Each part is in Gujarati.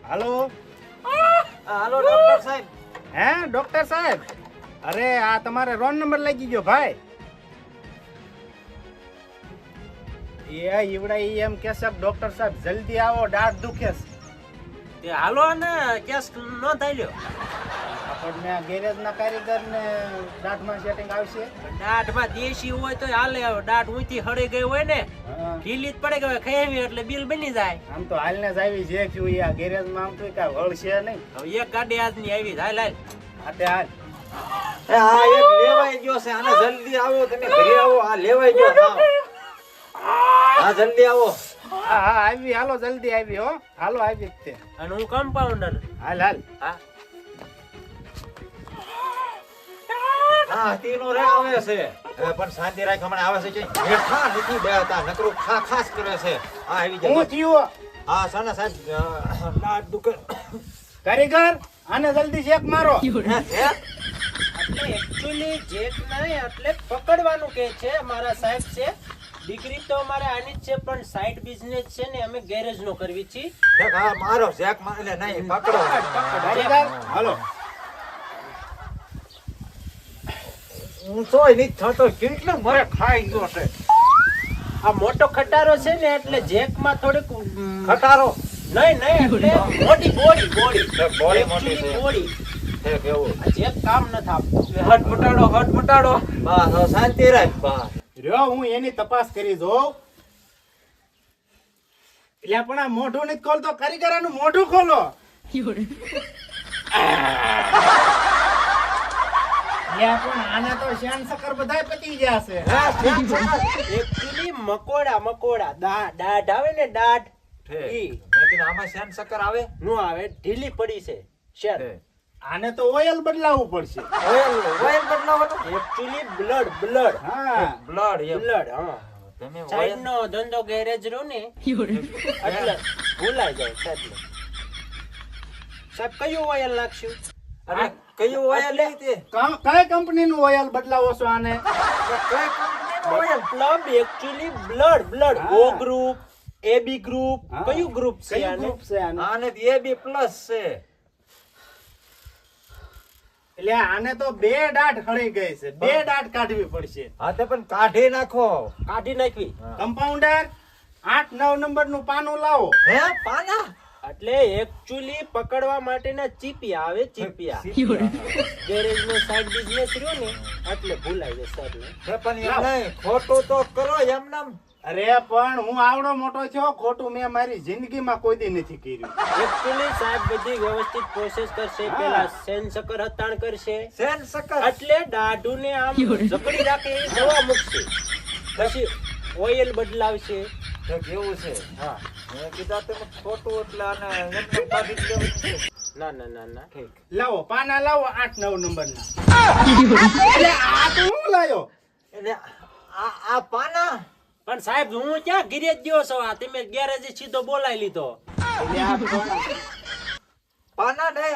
હાલો હાલો ડોક્ટર સાહેબ. હે ડોક્ટર સાહેબ, અરે આ તમારે રોંગ નંબર લાગી ગયો ભાઈ. એ ઈવડા એમ કે સાહેબ ડોક્ટર સાહેબ જલ્દી આવો, દાઢ દુખે છે. તે હાલો ને કેસ નો થઈ લ્યો. આપણને ગેરેજ ના કારીગર ને દાઢમાં સેટિંગ આવશે. દાઢમાં દેશી હોય તો હાલે. દાઢ ઊંચી હળી ગઈ હોય ને ઢીલી જ પડે ગઈ ખાવી એટલે બિલ બની જાય. આમ તો હાલને જ આવી જે થયું આ ગેરેજ માં આમ તો કઈ વળ છે નહીં. હવે એક ગાડી આજની આવી હાલ હાલ આટે હાલ. આ એક લેવાઈ ગયો છે, આને જલ્દી આવો, તમે ઘરે આવો. આ લેવાઈ ગયો. હા જલ્દી આવો. હા હા આવી, હાલો જલ્દી આવી હો. હાલો આવી જ તે. અને હું કમ્પાઉન્ડર. હાલ હાલ. હા હા તીનો રે આવે છે, પણ શાંતિ રાખ. હમણાં આવે છે કે હેઠા નથી બેહતા, નકરું ખાસ કરે છે. આ આવી જાય. હું થયું હા સાના સાહેબ લાડ દુકે. કારીગર આને જલ્દી ચેક મારો. એટલે એક્ચ્યુઅલી જેક નહીં એટલે પકડવાનું કે છે. મારા સાહેબ છે દીકરી તો અમારે આની જ છે, પણ સાઈડ બિઝનેસ છે ને અમે ગેરેજ નો કરવી છીએ. હા મારો જેક મારે નહીં પકડો. કારીગર હાલો. હું તોય નહીં થતો, કેટલો મરે ખાઈ ગયો છે. આ મોટો ખટારો છે ને એટલે જેક માં થોડીક ખટારો નહીં એટલે મોટી બોડી બોડી મોટી છે. બોડી છે કેવું? આ જેક કામ ન થાપતું. હટ મટાડો બસ શાંતિ રાખ. બસ રહ્યો હું એની તપાસ કરી જોઉં. એટલે પણ આ મોઢું નથી ખોલતો. કારીગર આનું મોઢું ખોલો. પણ આને તો શાન સકર બધાય પતી ગયા છે. એકચ્યુઅલી મકોડા દાઢ આવે ને દાઢ ઈ મેં કીધું આમાં શેન શક્કર આવે નો આવે, ઢીલી પડી છે શેર. આને તો ઓઇલ બદલાવવું પડશે. ઓઇલ બદલાવવાનો. એકચ્યુઅલી બ્લડ હા બ્લડ હા તમે સાઈડ નો ધંધો ગેરેજ રો ને એટલે ભૂલાઈ જાય સાહેબ. સાહેબ કયું ઓઇલ નાખશું? અરે કયું ઓઇલ લે તે? કઈ કંપની નું ઓઇલ બદલાવો છો આને? કઈ કંપનીનું ઓઇલ? પ્લબ એકચ્યુઅલી બ્લડ હા. ઓ ગ્રુપ એબી ગ્રુપ હા. કયું ગ્રુપ છે કયું આને? ગ્રુપ છે આને? આને AB+ છે. એટલે આને તો બે દાઢ હળી ગઈ છે. બે દાઢ કાઢવી પડશે. હા તે પણ કાઢી નાખો. કાઢી નાખવી. કમ્પાઉન્ડર 8-9 નંબર નું પાનું લાવો. હે પાના? એટલે એકચ્યુઅલી પકડવા માટેના ચીપિયા આવે ચીપિયા. ગેરેજ નો સાઈડ બિઝનેસ રહ્યો ને એટલે ભૂલાઈ જાય સાહેબ. હે પણ એમ નહીં, ખોટું તો કરો એમ નામ. અરે પણ હું આવડો મોટો છો, ખોટું મેં મારી જિંદગીમાં કોઈ દી નથી કર્યું. એકચ્યુઅલી સાહેબ બધી વ્યવસ્થિત પ્રોસેસ કરશે. હા. પેલા સેન સકર હતાણ કરશે, શેન શક્કર. એટલે દાઢુને આમ જકડી રાખે એ દવા મૂકશે, પછી ઓઇલ બદલાવશે. તો કેવું છે? હા મેં કીધા તમે ખોટું એટલે આને એમને કાઢી જ દેવું છે. ના ઠીક. લાવો પાના લાવો 8-9 નંબર ના. એટલે આ તો હું લાયો. એટલે આ પાના પણ સાહેબ હું ક્યાં ગિરેજ ગયો છો? આ તમે ગેરેજ સીધો બોલાવી લીધો. એટલે આ પણ પાના ને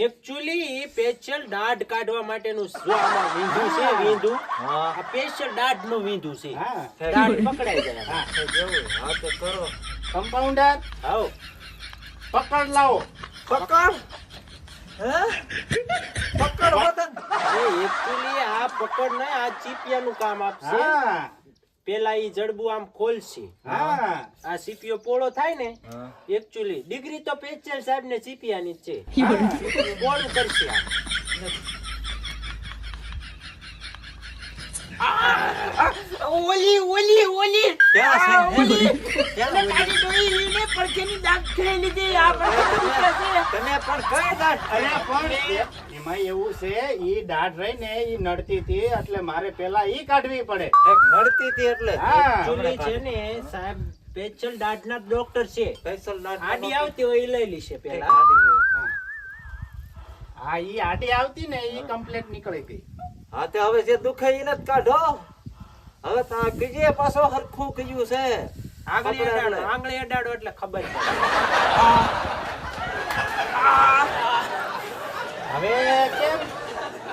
એકચ્યુઅલી સ્પેશિયલ દાઢ કાઢવા માટેનું શું આમાં વીંધું છે? વીંધું હા આ સ્પેશિયલ દાઢ નું વીંધું છે. હા. દાઢ પકડાઈ જાય. હા. તો કેવું? હા તો કરો. કમ્પાઉન્ડર આવો પકડ લાવો. પકડ. હે પકડ બટન. એકચ્યુઅલી આ પકડ ને આ ચીપિયાનું કામ આપશે. હા પેલા ઈ જડબું આમ ખોલશે. હા આ સીપીઓ પોળો થાય ને હા. એકચ્યુઅલી ડિગ્રી તો પેચલ સાહેબ ને ચીપિયાની જ છે. પોળું કરશે આ. ઓલી ક્યાં છે? ક્યાં તમે પણ કઈ દાંત? અરે પણ એમાં એવું છે ઈ દાઢ રહી ને ઈ નડતી હતી એટલે મારે પેલા ઈ કાઢવી પડે. એક નડતી હતી એટલે. હા. એકચ્યુઅલી છે ને સાહેબ પેચલ દાઢના ડોક્ટર છે. સ્પેશિયલ દાંત આડી આવતી હોય એ લઈ લેશે પેલા. હા. હા ઈ આડી આવતી ને ઈ કમ્પ્લીટ નીકળી ગઈ. હા તે હવે જે દુખે ઈ નથી કાઢો. હવે તા કીજે પાછો હરખું કીયું છે. આંગળી અડાડો એટલે ખબર પડે. હવે કેમ?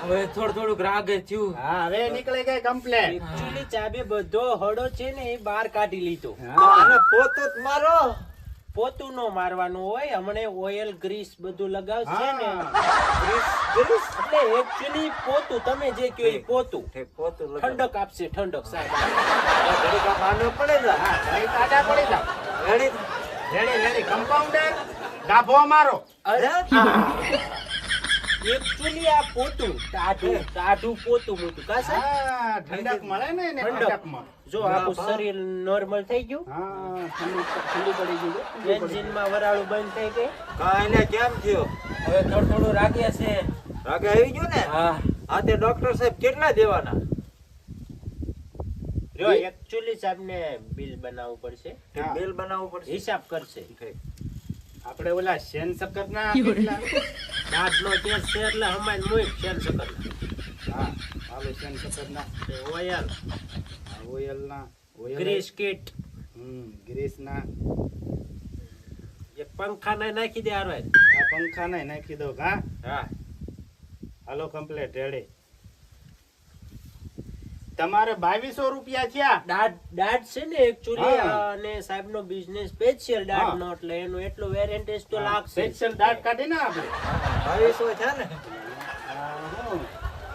હવે થોડુંક રાગે થયું. હા હવે નીકળી ગઈ કમ્પ્લીટ. Actually ચાબી બધો હળો છે ને એ બહાર કાઢી લીધો. તો આને પોતું જ મારો. પોતું નો મારવાનું હોય, હમણે ઓઇલ ગ્રીસ બધું લગાવશે ને ગ્રીસ ગ્રીસ એટલે એકચ્યુઅલી પોતું તમે જે કહો એ પોતું તે પોતું લગાવ. ઠંડક આપશે, ઠંડક સાહેબ. ઘડીક આમ આનો પડે જા. હા ઘણી કાઢા પડી જાવ. રેડી? રેડી કમ્પાઉન્ડર ગાભો મારો. એકચ્યુઅલી આ પોતું ટાઢું પોતું મોટું કા સાહેબ? હા ઠંડક મળે ને એને ઠંડક. ઠંડકમાં. જો આપણું શરીર નોર્મલ થઈ ગયું, હા ઠંડુ પડી ગયું. એન્જિનમાં વરાળું બંધ થઈ ગઈ. કાંઈ ને કેમ થયો? હવે થોડું રાગે છે. રાગે આવી ગયો ને? હા. હા તે ડોક્ટર સાહેબ કેટલા દેવાના? જો એકચ્યુઅલી સાહેબને બિલ બનાવવું પડશે, હા. બિલ બનાવવું પડશે. હિસાબ કરશે. આપણે ઓલા શેન સકર ના કેટલા? દાંતનો ટેસ્ટ છે એટલે હમાય મોય શેર સકર હા હાલો શેન સકર ના ઓઇલ ઓઇલ ના ગ્રીસ કિટ ગ્રીસ ના એક પંખા ને નાખી દે આરો. આ પંખા ને નાખી દો. હા હા હાલો કમ્પ્લીટ રેડી. તમારે 2200 રૂપિયા થયા. દાઢ છે ને એકચ્યુઅલી હા. અને સાહેબ નો બિઝનેસ સ્પેશિયલ દાઢ હા. નો એટલે એનું એટલું વેરિયન્ટેજ તો લાગશે. સ્પેશિયલ દાંત કાઢી ને આપણે. 2200 છે ને? હું.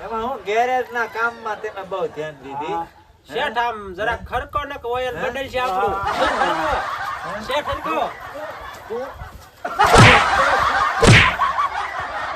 એમાં હું ગેરેજ ના કામમાં તમે બહુ ધ્યાન દીધી. હા. શેઠ આમ જરા ખરકો ને ઓઇલ બદલ છે આપણું. શેઠ ખરકો.